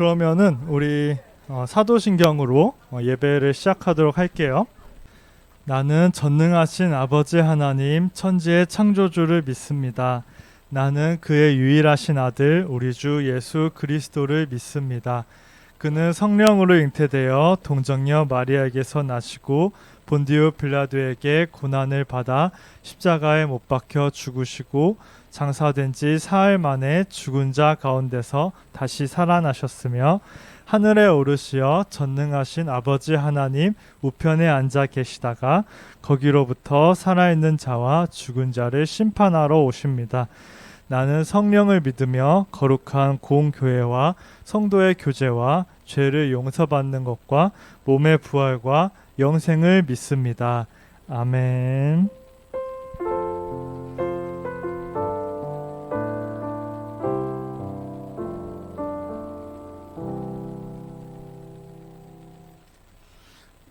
그러면은 우리 사도신경으로 예배를 시작하도록 할게요. 나는 전능하신 아버지 하나님 천지의 창조주를 믿습니다. 나는 그의 유일하신 아들 우리 주 예수 그리스도를 믿습니다. 그는 성령으로 잉태되어 동정녀 마리아에게서 나시고 본디오 빌라도에게 고난을 받아 십자가에 못 박혀 죽으시고 장사된 지 사흘 만에 죽은 자 가운데서 다시 살아나셨으며 하늘에 오르시어 전능하신 아버지 하나님 우편에 앉아 계시다가 거기로부터 살아있는 자와 죽은 자를 심판하러 오십니다. 나는 성령을 믿으며 거룩한 공교회와 성도의 교제와 죄를 용서받는 것과 몸의 부활과 영생을 믿습니다. 아멘.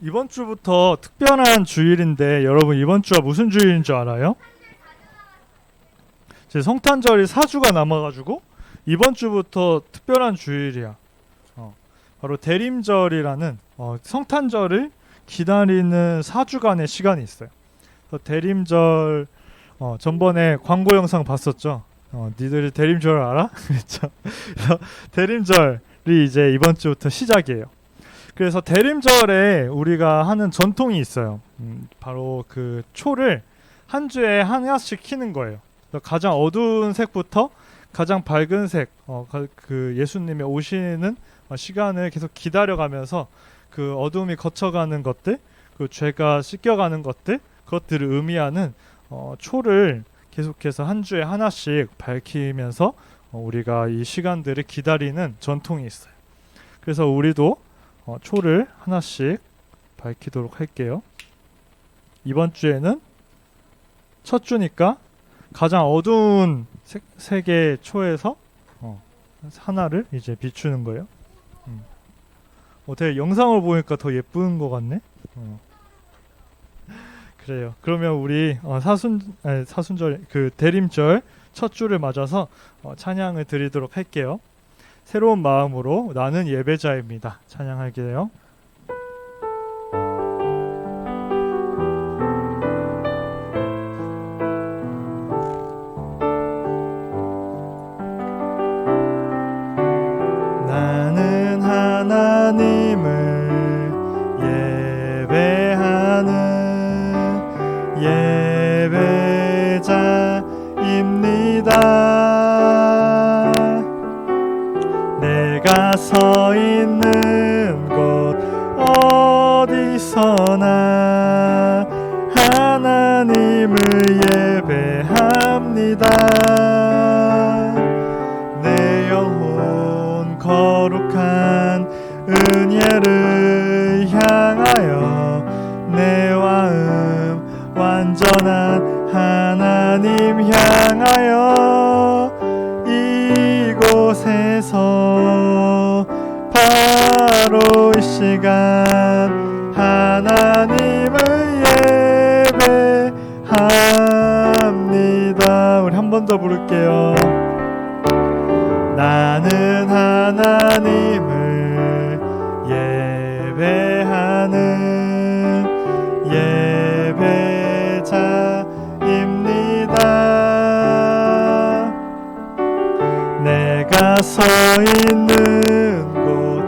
이번 주부터 특별한 주일인데 여러분 이번 주가 무슨 주일인 줄 알아요? 제 성탄절이 4주가 남아가지고 이번 주부터 특별한 주일이야. 바로 대림절이라는 성탄절을 기다리는 4주간의 시간이 있어요. 대림절 전번에 광고 영상 봤었죠? 니들 대림절 알아? 그렇죠. 대림절이 이제 이번 주부터 시작이에요. 그래서 대림절에 우리가 하는 전통이 있어요. 바로 그 초를 한 주에 하나씩 키는 거예요. 가장 어두운 색부터 가장 밝은 색, 그 예수님의 오시는 시간을 계속 기다려가면서 그 어둠이 거쳐가는 것들, 그 죄가 씻겨가는 것들, 그것들을 의미하는 초를 계속해서 한 주에 하나씩 밝히면서 우리가 이 시간들을 기다리는 전통이 있어요. 그래서 우리도 초를 하나씩 밝히도록 할게요. 이번 주에는 첫 주니까 가장 어두운 색의 초에서 하나를 이제 비추는 거예요. 되게 영상을 보니까 더 예쁜 것 같네. 그래요. 그러면 우리 사순절 그 대림절 첫 주를 맞아서 찬양을 드리도록 할게요. 새로운 마음으로 나는 예배자입니다. 찬양할게요. 나는 하나님을 예배하는 예배자입니다. 내가 서 있는 곳 어디서나 하나님을 예배합니다. 내 영혼 거룩한 은혜를 향하여 내 마음 완전한 하나님 향하여 이곳에서 바로 이 시간 하나님을 예배합니다. 우리 한 번 더 부를게요. 나는 하나님을 예배하는 예배자입니다. 내가 서 있는 곳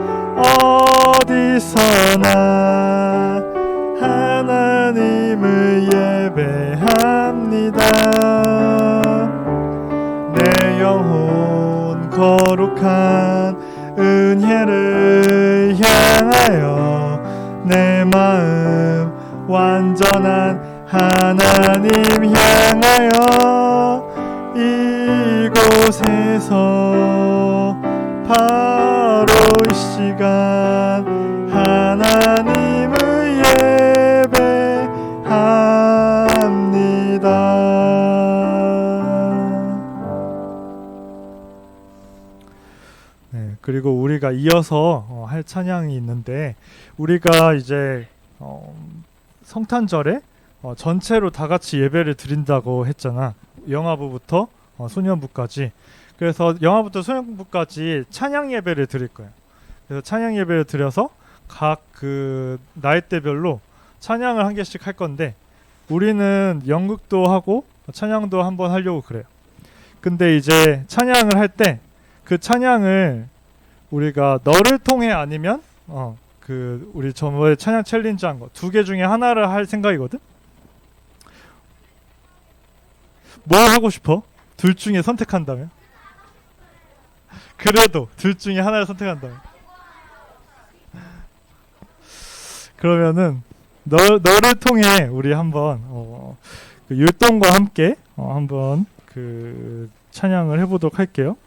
어디서나 하나님을 예배합니다. 내 영혼 거룩한 은혜를 향하여 내 마음 완전한 하나님 향하여 이곳에서 바로 이 시간 하나님을 예배합니다. 네, 그리고 우리가 이어서 할 찬양이 있는데 우리가 이제 성탄절에 전체로 다 같이 예배를 드린다고 했잖아. 영아부부터 소년부까지. 그래서 영아부터 소년부까지 찬양 예배를 드릴 거예요. 그래서 찬양 예배를 드려서 각 그 나이대별로 찬양을 한 개씩 할 건데 우리는 연극도 하고 찬양도 한번 하려고 그래요. 근데 이제 찬양을 할 때 그 찬양을 우리가 너를 통해 아니면 그 우리 저번에 찬양 챌린지 한 거 두 개 중에 하나를 할 생각이거든. 뭘 하고 싶어? 둘 중에 선택한다면? 그래도 둘 중에 하나를 선택한다면. 그러면은 너를 통해 우리 한번 그 율동과 함께 한번 그 찬양을 해보도록 할게요.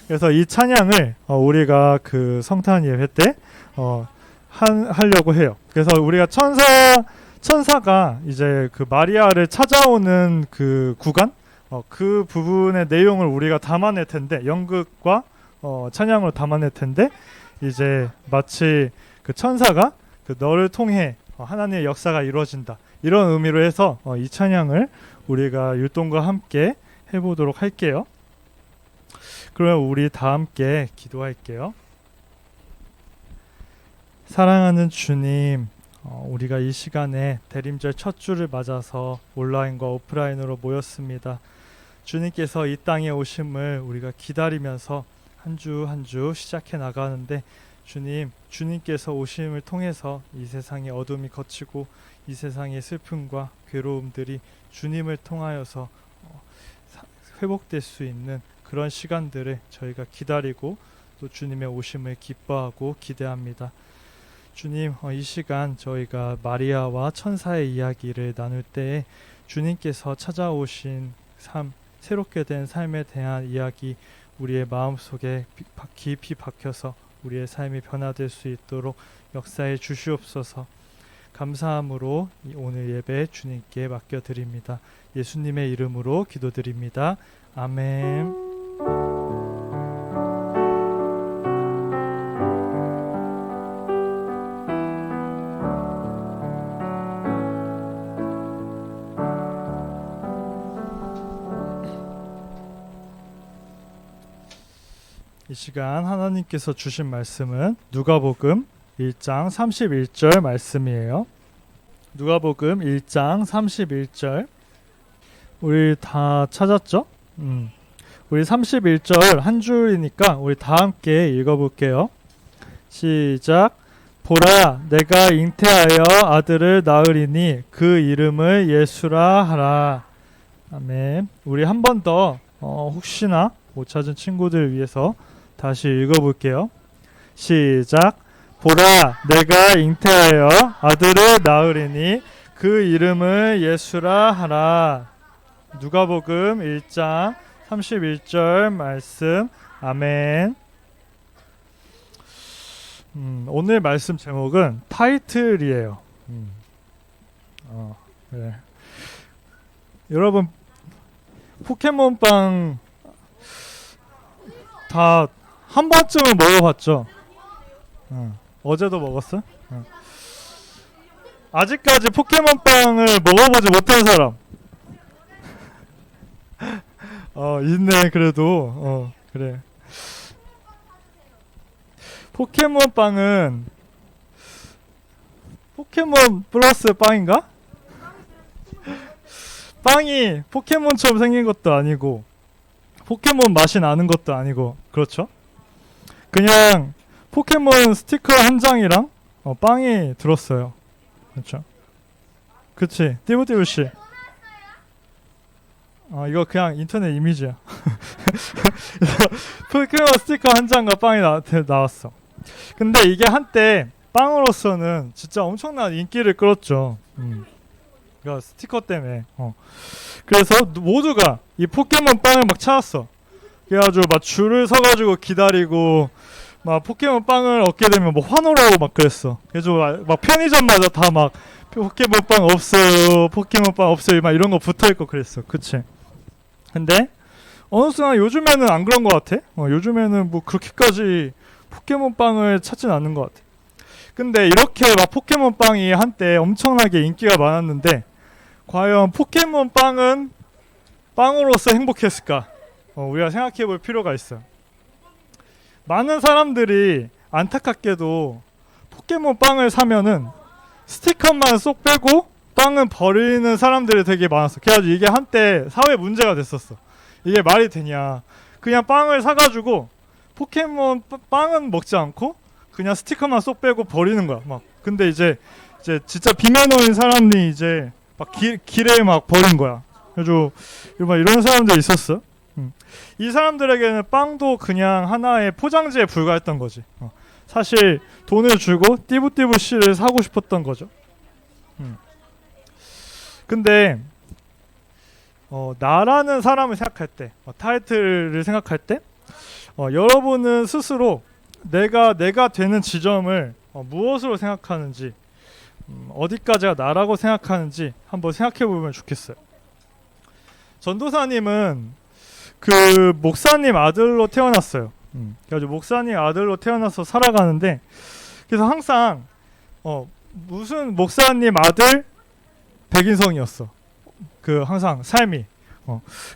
그래서 이 찬양을 우리가 그 성탄 예배 때 하려고 해요. 그래서 우리가 천사가 이제 그 마리아를 찾아오는 그 구간, 그 부분의 내용을 우리가 담아낼 텐데, 연극과 찬양으로 담아낼 텐데, 이제 마치 그 천사가 그 너를 통해 하나님의 역사가 이루어진다, 이런 의미로 해서 이 찬양을 우리가 율동과 함께 해보도록 할게요. 그러면 우리 다 함께 기도할게요. 사랑하는 주님, 우리가 이 시간에 대림절 첫 주를 맞아서 온라인과 오프라인으로 모였습니다. 주님께서 이 땅에 오심을 우리가 기다리면서 한 주 한 주 시작해 나가는데, 주님께서 오심을 통해서 이 세상의 어둠이 걷히고 이 세상의 슬픔과 괴로움들이 주님을 통하여서 회복될 수 있는 그런 시간들을 저희가 기다리고 또 주님의 오심을 기뻐하고 기대합니다. 주님, 이 시간 저희가 마리아와 천사의 이야기를 나눌 때에 주님께서 찾아오신 삶, 새롭게 된 삶에 대한 이야기, 우리의 마음속에 깊이 박혀서 우리의 삶이 변화될 수 있도록 역사해 주시옵소서. 감사함으로 오늘 예배 주님께 맡겨드립니다. 예수님의 이름으로 기도드립니다. 아멘. 이 시간 하나님께서 주신 말씀은 누가복음 1장 31절 말씀이에요. 누가복음 1장 31절. 우리 다 찾았죠? 우리 31절 한 줄이니까 우리 다 함께 읽어볼게요. 시작. 보라, 내가 잉태하여 아들을 낳으리니 그 이름을 예수라 하라. 아멘. 우리 한 번 더 혹시나 못 찾은 친구들 위해서 다시 읽어볼게요. 시작. 보라, 내가 잉태하여 아들을 낳으리니 그 이름을 예수라 하라. 누가복음 1장 31절 말씀. 아멘. 오늘 말씀 제목은 타이틀이에요. 네. 여러분 포켓몬빵 다 한 번쯤은 먹어봤죠? 어제도 먹었어? 아직까지 포켓몬빵을 먹어보지 못한 사람 있네. 그래도 그래. 포켓몬빵은 포켓몬 플러스 빵인가? 빵이 포켓몬처럼 생긴 것도 아니고 포켓몬 맛이 나는 것도 아니고, 그렇죠? 그냥 포켓몬 스티커 한 장이랑 빵이 들었어요. 그렇죠? 그치? 띠부띠부씨. 이거 그냥 인터넷 이미지야. 포켓몬 스티커 한 장과 빵이 나왔어. 근데 이게 한때 빵으로서는 진짜 엄청난 인기를 끌었죠. 그러니까 스티커 때문에. 그래서 모두가 이 포켓몬 빵을 막 찾았어. 그래가지고 막 줄을 서가지고 기다리고, 막 포켓몬 빵을 얻게 되면 뭐 환호를 하고 막 그랬어. 그래서 막 편의점마다 다 막 포켓몬 빵 없어요, 포켓몬 빵 없어요, 막 이런 거 붙어있고 그랬어. 그치? 근데 어느 순간 요즘에는 안 그런 것 같아. 요즘에는 뭐 그렇게까지 포켓몬 빵을 찾진 않는 것 같아. 근데 이렇게 막 포켓몬 빵이 한때 엄청나게 인기가 많았는데, 과연 포켓몬 빵은 빵으로서 행복했을까? 우리가 생각해 볼 필요가 있어요. 많은 사람들이 안타깝게도 포켓몬 빵을 사면은 스티커만 쏙 빼고 빵은 버리는 사람들이 되게 많았어. 그래가지고 이게 한때 사회 문제가 됐었어. 이게 말이 되냐. 그냥 빵을 사가지고 포켓몬 빵은 먹지 않고 그냥 스티커만 쏙 빼고 버리는 거야. 막. 근데 이제 진짜 비매너인 사람이 이제 막 길에 막 버린 거야. 그래가지고 막 이런 사람들이 있었어. 이 사람들에게는 빵도 그냥 하나의 포장지에 불과했던 거지. 사실 돈을 주고 띠부띠부씨를 사고 싶었던 거죠. 근데 나라는 사람을 생각할 때, 타이틀을 생각할 때, 여러분은 스스로 내가 되는 지점을 무엇으로 생각하는지, 어디까지가 나라고 생각하는지 한번 생각해 보면 좋겠어요. 전도사님은 그 목사님 아들로 태어났어요. 그래서 목사님 아들로 태어나서 살아가는데, 그래서 항상 무슨 목사님 아들 백인성이었어. 그 항상 삶이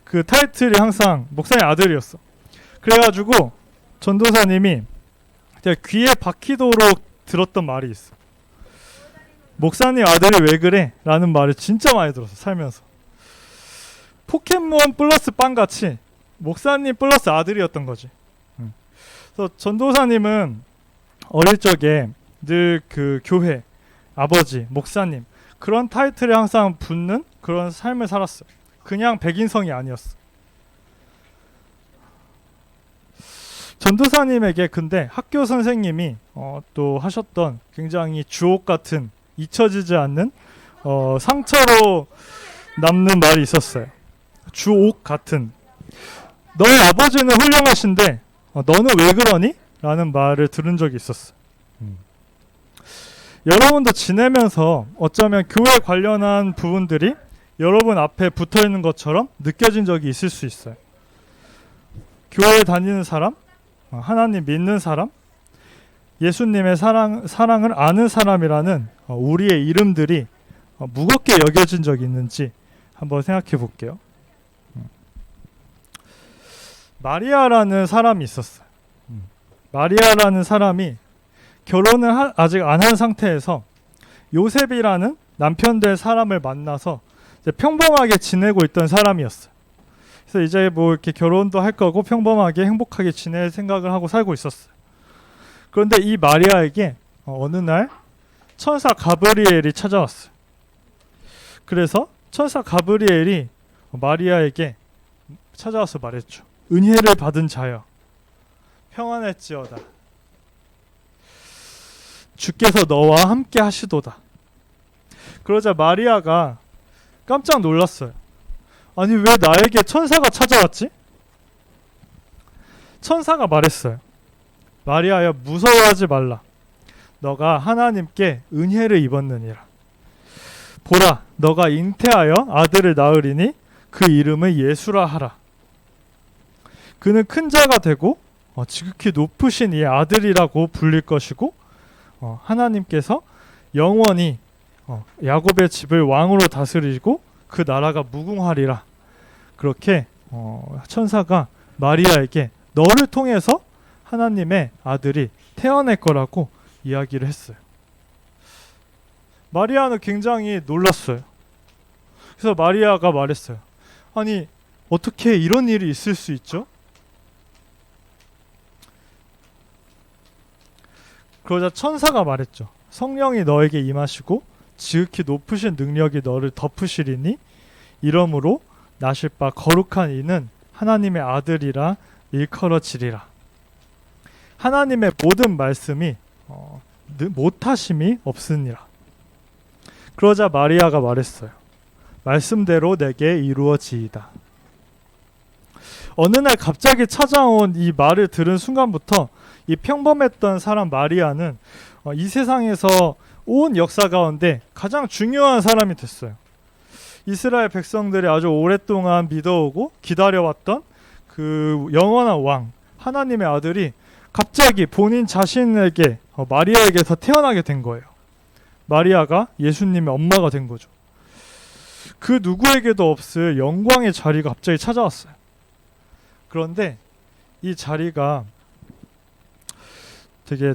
그 타이틀이 항상 목사님 아들이었어. 그래가지고 전도사님이 귀에 박히도록 들었던 말이 있어. 목사님 아들이 왜 그래? 라는 말을 진짜 많이 들었어, 살면서. 포켓몬 플러스 빵같이 목사님 플러스 아들이었던 거지. 그래서 전도사님은 어릴 적에 늘 그 교회, 아버지, 목사님 그런 타이틀에 항상 붙는 그런 삶을 살았어요. 그냥 백인성이 아니었어. 전도사님에게 근데 학교 선생님이 또 하셨던 굉장히 주옥 같은, 잊혀지지 않는 상처로 남는 말이 있었어요. 주옥 같은. 너의 아버지는 훌륭하신데 너는 왜 그러니? 라는 말을 들은 적이 있었어. 여러분도 지내면서 어쩌면 교회 관련한 부분들이 여러분 앞에 붙어있는 것처럼 느껴진 적이 있을 수 있어요. 교회 다니는 사람, 하나님 믿는 사람, 예수님의 사랑을 아는 사람이라는 우리의 이름들이 무겁게 여겨진 적이 있는지 한번 생각해 볼게요. 마리아라는 사람이 있었어요. 마리아라는 사람이 결혼을 아직 안 한 상태에서 요셉이라는 남편 될 사람을 만나서 이제 평범하게 지내고 있던 사람이었어요. 그래서 이제 뭐 이렇게 결혼도 할 거고 평범하게 행복하게 지낼 생각을 하고 살고 있었어요. 그런데 이 마리아에게 어느 날 천사 가브리엘이 찾아왔어요. 그래서 천사 가브리엘이 마리아에게 찾아와서 말했죠. 은혜를 받은 자여, 평안할지어다. 주께서 너와 함께 하시도다. 그러자 마리아가 깜짝 놀랐어요. 아니 왜 나에게 천사가 찾아왔지? 천사가 말했어요. 마리아여 무서워하지 말라. 너가 하나님께 은혜를 입었느니라. 보라 너가 잉태하여 아들을 낳으리니 그 이름을 예수라 하라. 그는 큰 자가 되고 지극히 높으신 이 아들이라고 불릴 것이고 하나님께서 영원히 야곱의 집을 왕으로 다스리고 그 나라가 무궁하리라. 그렇게 천사가 마리아에게 너를 통해서 하나님의 아들이 태어날 거라고 이야기를 했어요. 마리아는 굉장히 놀랐어요. 그래서 마리아가 말했어요. 아니 어떻게 이런 일이 있을 수 있죠? 그러자 천사가 말했죠. 성령이 너에게 임하시고 지극히 높으신 능력이 너를 덮으시리니 이러므로 나실 바 거룩한 이는 하나님의 아들이라 일컬어지리라. 하나님의 모든 말씀이 못하심이 없으니라. 그러자 마리아가 말했어요. 말씀대로 내게 이루어지이다. 어느 날 갑자기 찾아온 이 말을 들은 순간부터 이 평범했던 사람 마리아는 이 세상에서 온 역사 가운데 가장 중요한 사람이 됐어요. 이스라엘 백성들이 아주 오랫동안 믿어오고 기다려왔던 그 영원한 왕 하나님의 아들이 갑자기 본인 자신에게 마리아에게서 태어나게 된 거예요. 마리아가 예수님의 엄마가 된 거죠. 그 누구에게도 없을 영광의 자리가 갑자기 찾아왔어요. 그런데 이 자리가 되게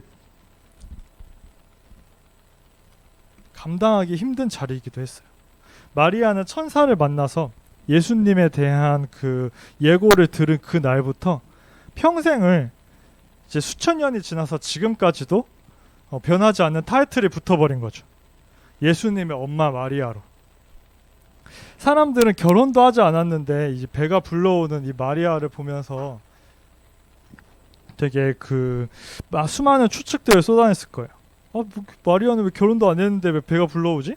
감당하기 힘든 자리이기도 했어요. 마리아는 천사를 만나서 예수님에 대한 그 예고를 들은 그 날부터 평생을 이제 수천 년이 지나서 지금까지도 변하지 않는 타이틀이 붙어버린 거죠. 예수님의 엄마 마리아로. 사람들은 결혼도 하지 않았는데 이제 배가 불러오는 이 마리아를 보면서 되게 수많은 추측들을 쏟아냈을 거예요. 마리아는 왜 결혼도 안 했는데 왜 배가 불러오지?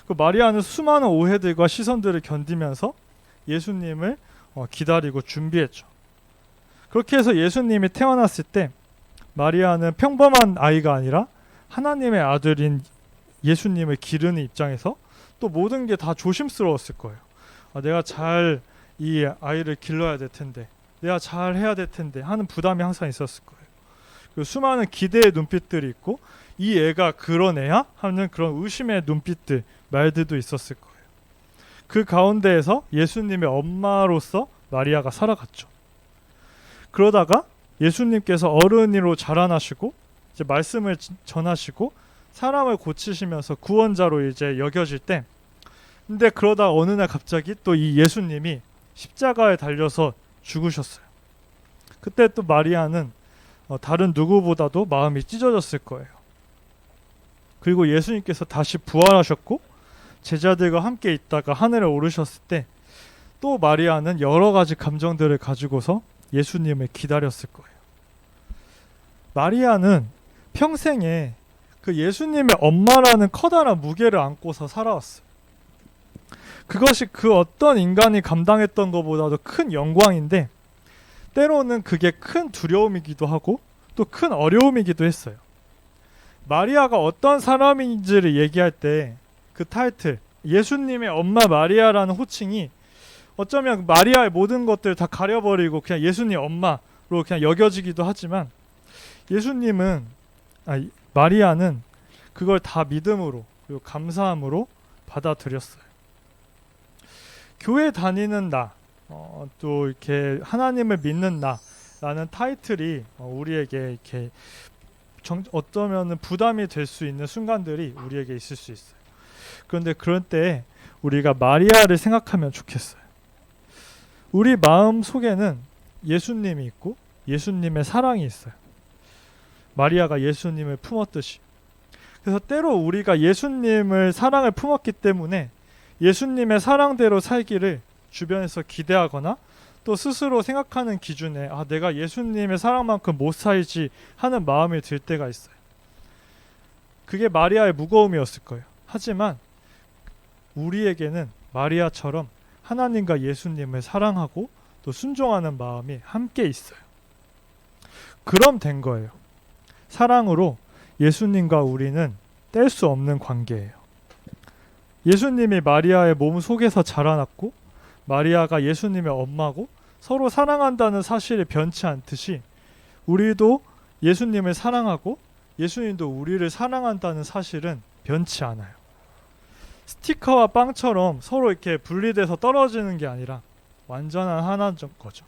마리아는 수많은 오해들과 시선들을 견디면서 예수님을 기다리고 준비했죠. 그렇게 해서 예수님이 태어났을 때 마리아는 평범한 아이가 아니라 하나님의 아들인 예수님을 기르는 입장에서 또 모든 게 다 조심스러웠을 거예요. 내가 잘 이 아이를 길러야 될 텐데, 내가 잘 해야 될 텐데 하는 부담이 항상 있었을 거예요. 그리고 수많은 기대의 눈빛들이 있고 이 애가 그런 애야? 하는 그런 의심의 눈빛들, 말들도 있었을 거예요. 그 가운데에서 예수님의 엄마로서 마리아가 살아갔죠. 그러다가 예수님께서 어른이로 자라나시고 이제 말씀을 전하시고 사람을 고치시면서 구원자로 이제 여겨질 때, 근데 그러다 어느 날 갑자기 또 이 예수님이 십자가에 달려서 죽으셨어요. 그때 또 마리아는 다른 누구보다도 마음이 찢어졌을 거예요. 그리고 예수님께서 다시 부활하셨고 제자들과 함께 있다가 하늘에 오르셨을 때 또 마리아는 여러 가지 감정들을 가지고서 예수님을 기다렸을 거예요. 마리아는 평생에 그 예수님의 엄마라는 커다란 무게를 안고서 살아왔어요. 그것이 그 어떤 인간이 감당했던 것보다도 큰 영광인데 때로는 그게 큰 두려움이기도 하고 또 큰 어려움이기도 했어요. 마리아가 어떤 사람인지를 얘기할 때 그 타이틀 예수님의 엄마 마리아라는 호칭이 어쩌면 마리아의 모든 것들을 다 가려버리고 그냥 예수님 엄마로 그냥 여겨지기도 하지만 마리아는 그걸 다 믿음으로 그리고 감사함으로 받아들였어요. 교회 다니는 나, 또 이렇게 하나님을 믿는 나라는 타이틀이 우리에게 이렇게 어쩌면 부담이 될 수 있는 순간들이 우리에게 있을 수 있어요. 그런데 그런 때 우리가 마리아를 생각하면 좋겠어요. 우리 마음 속에는 예수님이 있고 예수님의 사랑이 있어요. 마리아가 예수님을 품었듯이. 그래서 때로 우리가 예수님을 사랑을 품었기 때문에 예수님의 사랑대로 살기를 주변에서 기대하거나 또 스스로 생각하는 기준에 내가 예수님의 사랑만큼 못 살지 하는 마음이 들 때가 있어요. 그게 마리아의 무거움이었을 거예요. 하지만 우리에게는 마리아처럼 하나님과 예수님을 사랑하고 또 순종하는 마음이 함께 있어요. 그럼 된 거예요. 사랑으로 예수님과 우리는 뗄 수 없는 관계예요. 예수님이 마리아의 몸 속에서 자라났고 마리아가 예수님의 엄마고 서로 사랑한다는 사실이 변치 않듯이 우리도 예수님을 사랑하고 예수님도 우리를 사랑한다는 사실은 변치 않아요. 스티커와 빵처럼 서로 이렇게 분리돼서 떨어지는 게 아니라 완전한 하나인 거죠.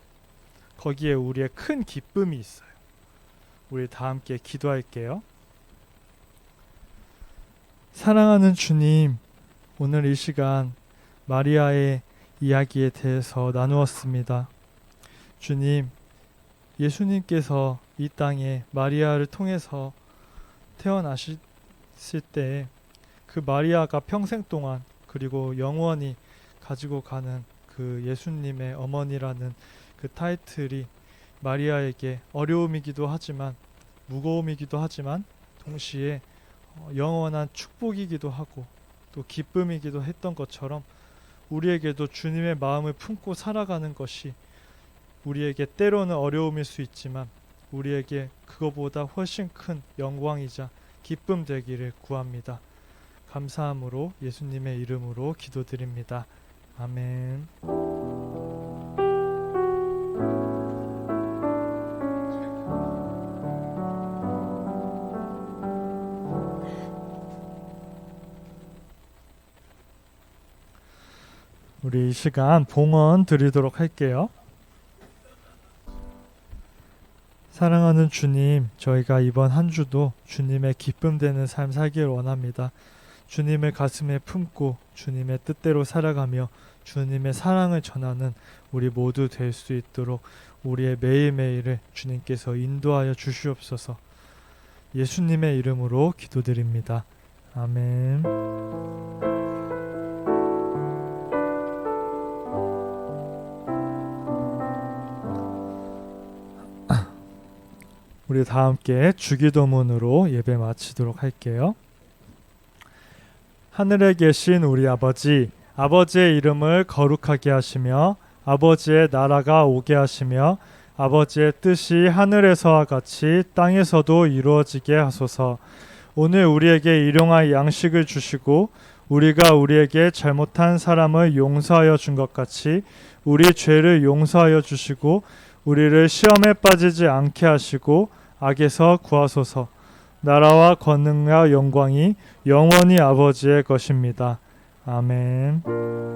거기에 우리의 큰 기쁨이 있어요. 우리 다 함께 기도할게요. 사랑하는 주님, 오늘 이 시간 마리아의 이야기에 대해서 나누었습니다. 주님, 예수님께서 이 땅에 마리아를 통해서 태어나실 때 그 마리아가 평생 동안 그리고 영원히 가지고 가는 그 예수님의 어머니라는 그 타이틀이 마리아에게 어려움이기도 하지만 무거움이기도 하지만 동시에 영원한 축복이기도 하고 또 기쁨이기도 했던 것처럼 우리에게도 주님의 마음을 품고 살아가는 것이 우리에게 때로는 어려움일 수 있지만 우리에게 그거보다 훨씬 큰 영광이자 기쁨 되기를 구합니다. 감사함으로 예수님의 이름으로 기도드립니다. 아멘. 우리 이 시간 봉헌 드리도록 할게요. 사랑하는 주님, 저희가 이번 한 주도 주님의 기쁨 되는 삶 살기를 원합니다. 주님을 가슴에 품고 주님의 뜻대로 살아가며 주님의 사랑을 전하는 우리 모두 될 수 있도록 우리의 매일매일을 주님께서 인도하여 주시옵소서. 예수님의 이름으로 기도드립니다. 아멘. 우리 다 함께 주기도문으로 예배 마치도록 할게요. 하늘에 계신 우리 아버지, 아버지의 이름을 거룩하게 하시며 아버지의 나라가 오게 하시며 아버지의 뜻이 하늘에서와 같이 땅에서도 이루어지게 하소서. 오늘 우리에게 일용할 양식을 주시고 우리가 우리에게 잘못한 사람을 용서하여 준 것 같이 우리 죄를 용서하여 주시고 우리를 시험에 빠지지 않게 하시고 악에서 구하소서. 나라와 권능과 영광이 영원히 아버지의 것입니다. 아멘.